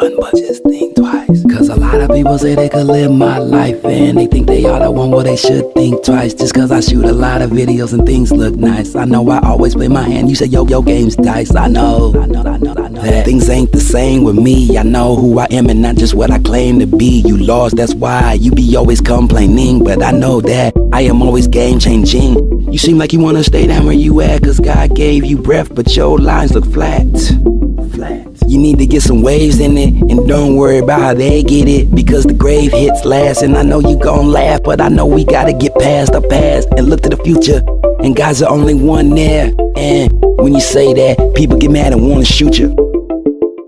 fun, but just think twice. Cause a lot of people say they could live my life and they think they are the one, well they should think twice. Just cause I shoot a lot of videos and things look nice. I know I always play my hand, you say yo game's dice. I know that things ain't the same with me. I know who I am and not just what I claim to be. You lost, that's why you be always complaining, but I know that I am always game changing. You seem like you wanna stay down where you at, cause God gave you breath, but your lines look flat. You need to get some waves in it, and don't worry about how they get it, because the grave hits last. And I know you gon' laugh, but I know we gotta get past our past and look to the future, and God's the only one there. And when you say that, people get mad and wanna shoot you.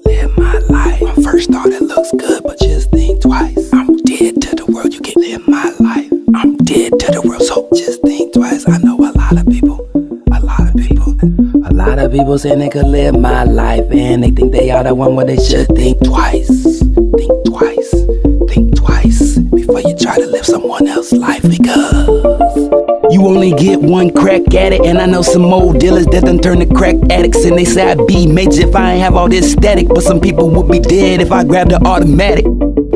Live my life. On first thought it looks good, but just think twice. I'm dead to the world, you can't live my life. I'm dead to the world, so just think twice. I know a lot of people saying they could live my life and they think they are the one, where they should think twice. Think twice, think twice before you try to live someone else's life, because you only get one crack at it. And I know some old dealers that done turn to crack addicts, and they say I'd be major if I ain't have all this static, but some people would be dead if I grabbed the automatic.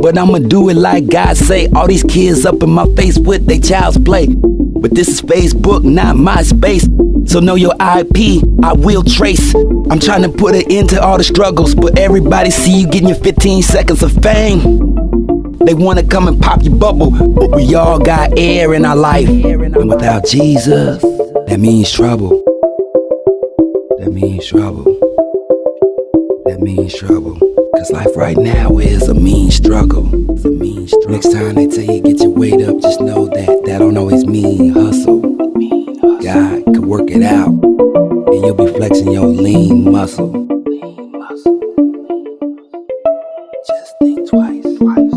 But I'ma do it like God say. All these kids up in my face with they child's play, but this is Facebook, not MySpace. So know your IP, I will trace. I'm trying to put an end to all the struggles, but everybody see you getting your 15 seconds of fame. They wanna come and pop your bubble, but we all got air in our life. And without Jesus, that means trouble. That means trouble. That means trouble. Cause life right now is a mean struggle. It's a mean struggle. Next time they tell you get your weight up, just know that that don't always mean hustle. God could work it out, and you'll be flexing your lean muscle. Just think twice.